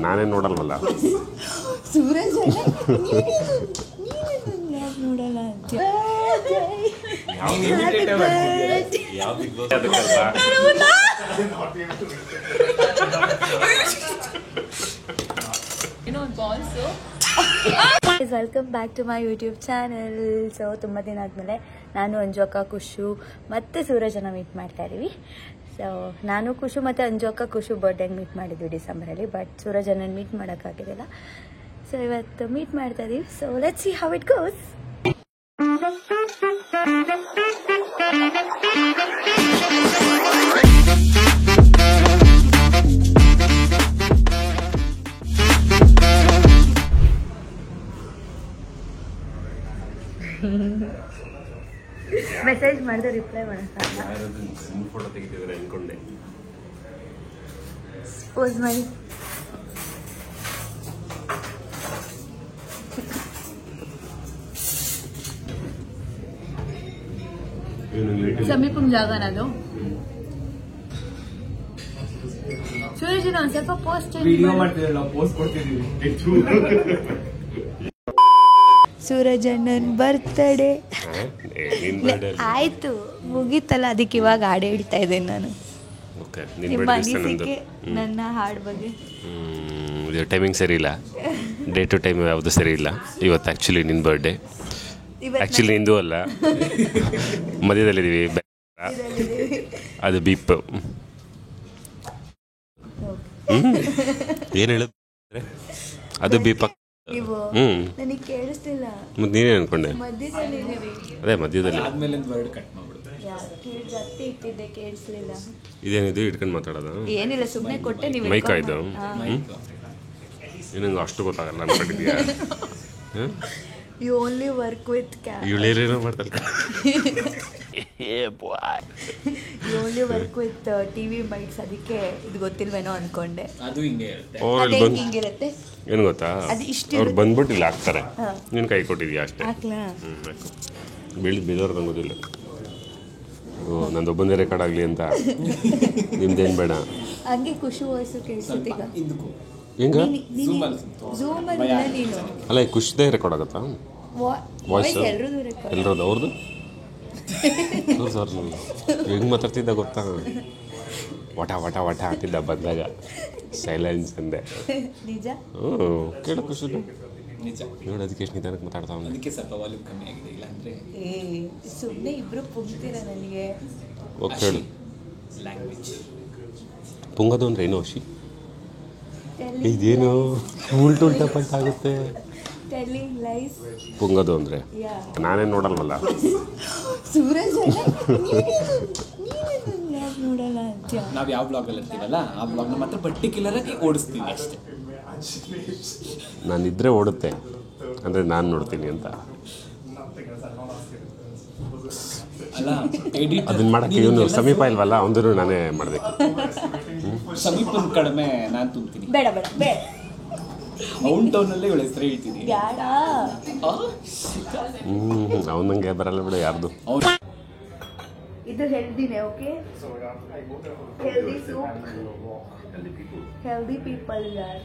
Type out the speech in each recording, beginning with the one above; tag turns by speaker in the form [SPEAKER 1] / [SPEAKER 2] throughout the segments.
[SPEAKER 1] ನಾನೇನು ನೋಡಲ್ವಲ್ಲ.
[SPEAKER 2] ಸೂರಜ್ ನೋಡಲ್ಲ welcome back to my YouTube channel. So ತುಂಬ ದಿನ ಆದಮೇಲೆ ನಾನು ಅಂಜು ಅಕ್ಕ, ಖುಷು ಮತ್ತು ಸೂರಜನ ಮೀಟ್ ಮಾಡ್ತಾ ಇದ್ದೀವಿ. ಸೊ ನಾನು ಖುಷು ಮತ್ತು ಅಂಜು ಅಕ್ಕ ಖುಷು ಬರ್ಡೇಗೆ ಮೀಟ್ ಮಾಡಿದ್ವಿ ಡಿಸೆಂಬರಲ್ಲಿ. ಬಟ್ ಸೂರಜನ ಮೀಟ್ ಮಾಡೋಕ್ಕಾಗಿರಲಿಲ್ಲ. ಸೊ ಇವತ್ತು ಮೀಟ್ ಮಾಡ್ತಾ ಇದ್ದೀವಿ. So let's see how it goes. Message ಮಾಡಿದ್ರೆ ರಿಪ್ಲೈ ಮಾಡೋಕ್ಕಾಗಲ್ಲ.
[SPEAKER 1] ಫೋಟೋ ತೆಗಿತಿದ್ರೆ ಅನ್ಕೊಂಡೆ.
[SPEAKER 2] ಪೋಸ್ ಮಾಡಿ. ಸಮೀಪಂ ಜಾಗನದು. ಸೂರಜಿನ ಒಂದು ಸ್ವಲ್ಪ ಪೋಸ್ಟ್ ಸೂರಜಣ್ಣನ್ ಬರ್ತ್ಡೇ ಆಯ್ತು, ಮುಗೀತಲ್ಲ. ಅದಕ್ಕೆ ಇವಾಗ ಹಾಡು ಹೇಳ್ತಾ ಇದ್ದೇನೆ ನಾನು. ನಿಮ್ಮ ಅನಿಸಿಕೆ ನನ್ನ ಹಾಡು ಬಗ್ಗೆ.
[SPEAKER 1] ಟೈಮಿಂಗ್ ಸರಿ ಇಲ್ಲ, ಡೇ ಟು ಟೈಮ್ ಯಾವುದು ಸರಿ ಇಲ್ಲ. ಇವತ್ತು ಆ್ಯಕ್ಚುಲಿ ನಿನ್ನ ಬರ್ಡೇ. ಆ್ಯಕ್ಚುಲಿ ನಿಂದು ಅಲ್ಲ, ಮಧ್ಯದಲ್ಲಿದ್ದೀವಿ. ಅದು ಬೀಪ್. ಏನು ಹೇಳೋದು, ಅದು ಬೀಪ್.
[SPEAKER 2] ನನಗೆ ಕೇಳಿಸ್ತಿಲ್ಲ.
[SPEAKER 1] ಮತ್ತೆ ನೀನೇ ಅನ್ಕೊಂಡೆ. ಅದೇ ಮಧ್ಯದಲ್ಲಿ
[SPEAKER 2] ಕೇಳಿಸ್ಲಿಲ್ಲ.
[SPEAKER 1] ಇದೇನಿದು ಇಟ್ಕೊಂಡು ಮಾತಾಡೋದು?
[SPEAKER 2] ಏನಿಲ್ಲ, ಸುಮ್ಮನೆ ಕೊಟ್ಟೆ. ನೀವು
[SPEAKER 1] ಮೈಕ್ ಆಯ್ತು. ಏನಂಗೆ ಅಷ್ಟು ಗೊತ್ತಾಗಲ್ಲ ಅನ್ಕೊಂಡಿದ್ಯಾ?
[SPEAKER 2] ಯು ಓನ್ಲಿ ವರ್ಕ್ ವಿತ್
[SPEAKER 1] ಇವಳೇನೇನೋ ಮಾಡ್ತಾರೆ.
[SPEAKER 2] You only work with TV mics. ಅದಕ್ಕೆ ಇದು ಗೊತ್ತಿಲ್ವೇನೋ ಅನ್ಕೊಂಡೆ.
[SPEAKER 3] ಅದು ಹಿಂಗೆ
[SPEAKER 2] ಹಿಂಗಿರುತ್ತೆ.
[SPEAKER 1] ಏನು ಗೊತ್ತಾ, ಅವ್ರು ಬಂದ್ಬಿಟ್ಟು ಇಲ್ಲಿ ಹಾಕ್ತಾರೆ, ನೀನು ಕೈ ಕೊಟ್ಟಿದ್ಯಾ ಅಷ್ಟೇ. ಬೀಳೋರ್ದು ಗೊತ್ತಿಲ್ಲ. ನಂದು ಒಬ್ಬಂದೇ ರೆಕಾರ್ಡ್ ಆಗಲಿ ಅಂತ. ನಿಮ್ದೇನು ಬೇಡ.
[SPEAKER 2] ಹಂಗೆ ಖುಷಿ ವಾಯ್ಸು ಕೇಳಿಸುತ್ತೆ. ಈಗ
[SPEAKER 1] ಹೆಂಗ
[SPEAKER 2] ಝೂಮಲ್ಲಿ ನೀನು
[SPEAKER 1] ಅಲ್ಲ, ಖುಷಿದೇ ರೆಕಾರ್ಡ್ ಆಗುತ್ತಾ ವಾಯ್ಸ್? ಎಲ್ರದ್ದು ಅವ್ರದ್ದು ಸರ್. ಹೆಂಗೆ ಮಾತಾಡ್ತಿದ್ದ ಗೊತ್ತಾ, ವಟ ವಟ ವಟ ಅಂತಿದ್ದ ಬಂದಾಗ. ಸೈಲೆನ್ಸ್ ಅಂದೆ.
[SPEAKER 2] ನಿಜ.
[SPEAKER 1] ಕೇಳು ಖುಷಿ
[SPEAKER 3] ನಿಜ
[SPEAKER 1] ನೋಡಿ. ಅದಕ್ಕೆ ಎಷ್ಟು ನಿಧಾನಕ್ಕೆ ಮಾತಾಡ್ತಾವ.
[SPEAKER 3] ಅದಕ್ಕೆ ಸ್ವಲ್ಪ ವಾಲ್ಯೂಮ್ ಕಮ್ಮಿ ಆಗಿದೆ. ಇಲ್ಲ ಅಂದರೆ
[SPEAKER 2] ಸುಮ್ಮನೆ ಇಬ್ಬರು ಪುಂಗ್ತೀರ ನನಗೆ.
[SPEAKER 1] ಓಕೆ ಹೇಳು.
[SPEAKER 3] ಲ್ಯಾಂಗ್ವೇಜ್
[SPEAKER 1] ಪುಂಗದು ಅಂದ್ರೆ ಏನು ಅಶಿ? ಇದೇನು ಉಲ್ಟಾ ಪಲ್ಟ ಆಗುತ್ತೆ. ಪುಂಗದು ಅಂದ್ರೆ ನಾನೇನು ನೋಡಲ್ವಲ್ಲ.
[SPEAKER 2] ಸೂರಜ್ ನೋಡಲ್ಲ.
[SPEAKER 3] ನಾವು ಯಾವ ಬ್ಲಾಗಲ್ಲಿ ಇರ್ತೀವಲ್ಲ ಆ ಬ್ಲಾಗ್ನ ಮಾತ್ರ ಪರ್ಟಿಕ್ಯುಲರ್ ಆಗಿ ಓಡಿಸ್ತೀವಿ ಅಷ್ಟೇ.
[SPEAKER 1] ನಾನಿದ್ರೆ ಓಡುತ್ತೆ ಅಂದರೆ ನಾನು ನೋಡ್ತೀನಿ ಅಂತ.
[SPEAKER 3] ಅಲ್ಲ ಎಡಿಟ್
[SPEAKER 1] ಅದನ್ನ ಮಾಡಕ್ಕೆ ಇವನು ಸಮೀಪ ಇಲ್ವಲ್ಲ, ಅವನು ನಾನೇ ಮಾಡಬೇಕು.
[SPEAKER 3] ಸಮೀಪದ ಕಡಿಮೆ ನಾನು ತುಂಬ್ತೀನಿ.
[SPEAKER 2] ಬೇಡ ಬೇಡ ಬೇಡ.
[SPEAKER 3] ಔನ್ ಟೌನಲ್ಲೇ ಇವಳ ಹೆಸರು ಹೇಳ್ತೀನಿ.
[SPEAKER 2] ಬೇಡ.
[SPEAKER 1] ಅವನಂಗೆ ಬರಲ್ಲ ಬಿಡು ಯಾರ್ದು.
[SPEAKER 2] ಇದು ಹೆಲ್ದಿನೇ. Okay, healthy soup, healthy people ಯಾರ್.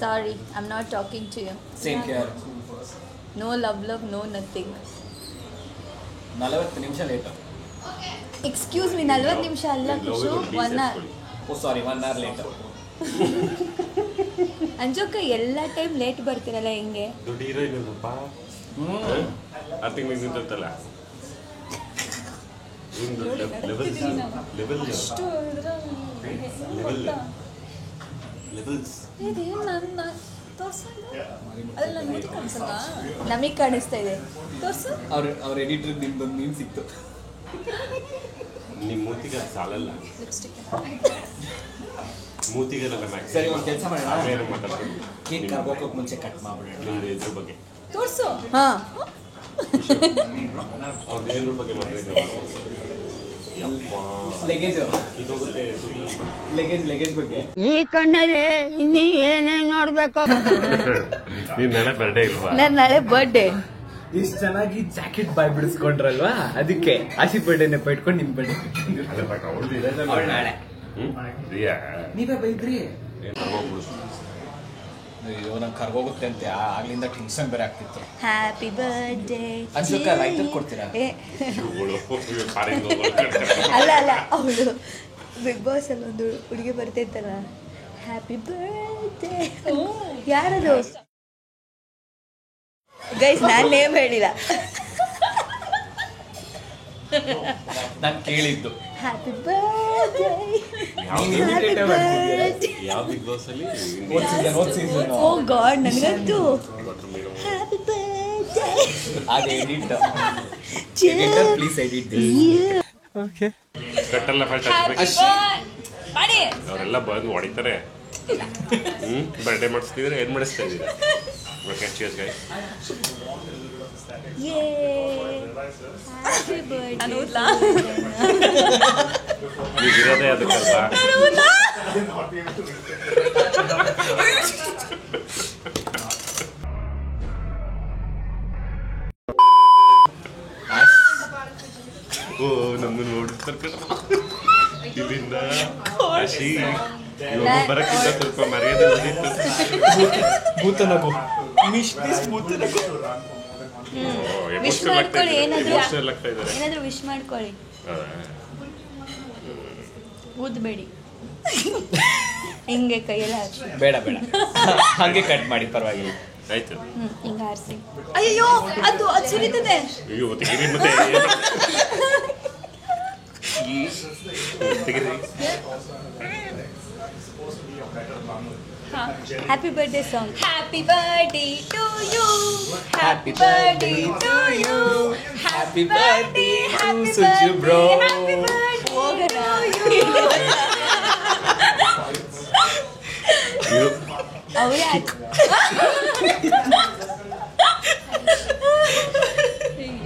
[SPEAKER 2] Sorry, I'm not talking to you.
[SPEAKER 3] Same here.
[SPEAKER 2] No love, no nothing.
[SPEAKER 3] 40 ನಿಮಿಷ ಲೇಟ್.
[SPEAKER 2] Excuse me, 40 ನಿಮಿಷ ಅಲ್ಲ ಖುಷು, 1 hour.
[SPEAKER 3] ಓ ಸಾರಿ, 1 hour ಲೇಟ್.
[SPEAKER 2] ಅಂಜೋಕ ಎಲ್ಲ ಟೈಮ್ ಲೇಟ್ ಬರ್ತಿರಲ್ಲ ಹೆಂಗೆ?
[SPEAKER 1] ದುಡ್ಡು ಹೀರೋಯಿನಪ್ಪ. ಅರ್ತಿಂಗ್ ನಿಂತಲ್ಲ
[SPEAKER 2] ನಮಗೆ ಕಾಣಿಸ್ತಾ ಇದೆ.
[SPEAKER 3] ಅವ್ರ ಎಡಿಟರ್ ನಿಮ್ದೊಂದು ಮೀನ್ ಸಿಕ್ತು.
[SPEAKER 1] ನಿಮ್ಮ ಮೂತಿಗೆ ಸಾಲಲ್ಲ. ಮೂತಿಗೆಲ್ಲ
[SPEAKER 3] ಸರಿ, ಒಂದು ಕೆಲಸ ಮಾಡೋಣ. ಕೇಕ್ ಕರ್ಗೋಕೆ ಮುಂಚೆ ಕಟ್ ಮಾಡ್ಬಿಡೋಣ.
[SPEAKER 1] ನಿಮ್ದು ಇದ್ರ ಬಗ್ಗೆ
[SPEAKER 2] ತೋರಿಸು. ಹಾಂ,
[SPEAKER 1] ಅವ್ರದ್ದು ಏನ್ರ ಬಗ್ಗೆ ಮಾತಾಡಿದ್ರೆ
[SPEAKER 3] ಲಗೇಜ್ ಬಗ್ಗೆ
[SPEAKER 2] ಈ ಕಣ್ಣಲ್ಲಿ ಇನ್ನೀ ಏನೇನು ನೋಡ್ಬೇಕು. ನನ್ನ ನಾಳೆ ಬರ್ಡೇ.
[SPEAKER 3] ಇಷ್ಟು ಚೆನ್ನಾಗಿ ಜಾಕೆಟ್ ಬಾಯ್ ಬಿಡಿಸ್ಕೊಂಡ್ರಲ್ವಾ, ಅದಕ್ಕೆ ಆಶಿ ಬರ್ಡೇ ನೆಪ ಇಟ್ಕೊಂಡು ನಿಮ್ ಬರ್ಡೇ ನಾಳೆ.
[SPEAKER 1] ರಿಯಾ
[SPEAKER 3] ನೀವೇ ಬೈದ್ರಿ
[SPEAKER 1] ಕರ್ಗೋಗ್ಬಿಡು.
[SPEAKER 3] ಅಯ್ಯೋ ನಂಗೆ ಕರ್ಗೋಗುತ್ತೆ ಅಂತೆ ಆಗ್ಲಿಂದ ಟೆನ್ಷನ್ ಬೇರೆ ಆಗ್ತಿತ್ತು.
[SPEAKER 2] ಹ್ಯಾಪಿ ಬರ್ಡೇ
[SPEAKER 3] ಅನ್ಸಕ್ಕ ರೈತರ್ ಕೊಡ್ತೀರಾ?
[SPEAKER 2] ಅಲ್ಲ ಅಲ್ಲ, ಅವಳು ಬಿಗ್ ಬಾಸ್ ಅಲ್ಲಿ ಒಂದು ಹುಡುಗಿ ಬರ್ತೈತಲ್ಲ, ಹ್ಯಾಪಿ ಬರ್ಡೇ. ಯಾರದು ಗೈಸ್? ನಾನು ನೇಮ್ ಹೇಳಿಲ್ಲ,
[SPEAKER 3] ನಾನು ಕೇಳಿದ್ದು.
[SPEAKER 2] ಹ್ಯಾಪಿ ಬರ್ಡೇ
[SPEAKER 1] ಯಾವ ಬಿಗ್ ಬಾಸ್ ಅಲ್ಲಿ
[SPEAKER 2] ಓ ಗಾಡ್, ನನಗಂತೂ ಹ್ಯಾಪಿ ಬರ್ಡೇ.
[SPEAKER 3] ಅದು ಎಡಿಟ್ ಪ್ಲೀಸ್ ಎಡಿಟ್
[SPEAKER 1] ಕಟ್ಟಲ್ಲ ಫಸ್ಟ್ ಅವರೆಲ್ಲ ಬಂದು ಹೊಡಿತಾರೆ. ಬರ್ಡೇ ಮಾಡಿಸ್ತಿದ್ರೆ ಏನು ಮಾಡಿಸ್ತಾ ಇದ್ದೀರಾ? Okay cheers guys.
[SPEAKER 2] Happy birthday.
[SPEAKER 1] ಇರೋದೇ ಅದಕ್ಕಲ್ವಾ? ಓ ನಮ್ಮನ್ನು ನೋಡ್ತಾರೆ ಇಲ್ಲಿಂದ ಹಸಿ ಬರಕ್ಕಿಂತ ಸ್ವಲ್ಪ ಮರ್ಯಾದೆ ಬಂದಿತ್ತು.
[SPEAKER 3] ಭೂತನಗು ಭೂತನಗು
[SPEAKER 2] ವಿಶ್ ಮಾಡ್ಕೊಳ್ಳಿ, ಏನಾದರೂ
[SPEAKER 1] ಆಗ್ತಾ ಇದ್ದಾರೆ.
[SPEAKER 2] ಏನಾದರೂ ವಿಶ್ ಮಾಡ್ಕೊಳ್ಳಿ, ಊದ್ಬೇಡಿ. ಹಿಂಗೆ ಕೈಯೆಲ್ಲ ಹಾಕಿ.
[SPEAKER 3] ಬೇಡ ಬೇಡ ಹಂಗೆ ಕಟ್ ಮಾಡಿ ಪರವಾಗಿಲ್ಲ.
[SPEAKER 1] ಆಯ್ತು
[SPEAKER 2] ಹಿಂಗೆ ಆರಿಸಿ. ಅಯ್ಯೋ ಅದು ಸುರಿತದೆ.
[SPEAKER 1] ಅಯ್ಯೋ ತೆಗಿರಿ ಮತ್ತೆ ತೆಗಿರಿ.
[SPEAKER 2] Happy birthday song. Happy birthday to you, happy birthday to you,
[SPEAKER 3] happy birthday to Suju bro.
[SPEAKER 2] ಅವರೇ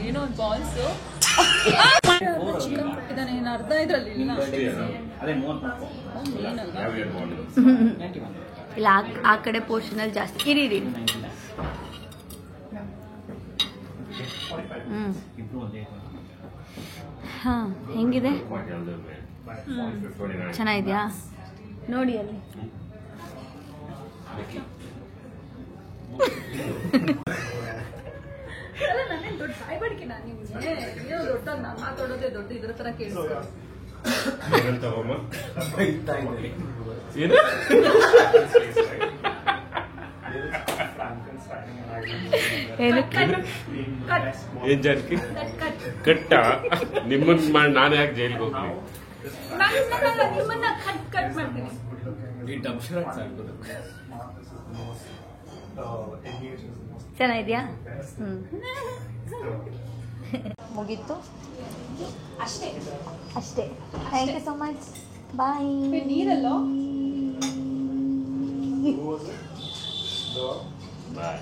[SPEAKER 4] ಏನೋ ಬಾಲ್ಸು ಇದಾನೆ, ಏನು ಅರ್ಧ ಇದ್ರಲ್ಲಿ ಇಲ್ಲ.
[SPEAKER 2] ಇಲ್ಲ, ಆ ಕಡೆ ಪೋರ್ಷನಲ್ಲಿ ಜಾಸ್ತಿ ಇರೀರಿ. ಹಾಂ, ಹೆಂಗಿದೆ? ಚೆನ್ನಾಗಿದೆಯಾ? ನೋಡಿ ಅಲ್ಲಿ.
[SPEAKER 4] ಅಲ್ಲ ನಾನೇನು ದೊಡ್ಡ ಸಾಯ್ಬಾಡಿಕೆ, ನಾನು ನಿಮಗೆ ಏನೋ ದೊಡ್ಡ ನಾನು ಮಾತಾಡೋದೇ ದೊಡ್ಡ ಇದ್ರ ಥರ ಕೇಳಿಸ್ತಾರೆ.
[SPEAKER 1] ಏನ್ ಜಾನಕಿ ಕಟ್ಟ ನಿಮ್ಮನ್ನ ಮಾಡಿ ನಾನು ಯಾಕೆ ಜೈಲ್ಗೆ ಹೋಗ್ಲಿ?
[SPEAKER 4] ನಿಮ್ಮನ್ನ ಕಟ್ ಮಾಡ್ತೀನಿ.
[SPEAKER 2] ಚೆನ್ನಾಗಿದೆಯಾ? ಮುಗೀತು
[SPEAKER 4] ಅಷ್ಟೇ
[SPEAKER 2] ಅಷ್ಟೇ. Thank you so much. Bye.
[SPEAKER 4] ನೀರಲ್ಲೋ
[SPEAKER 1] ಬಾಯ್.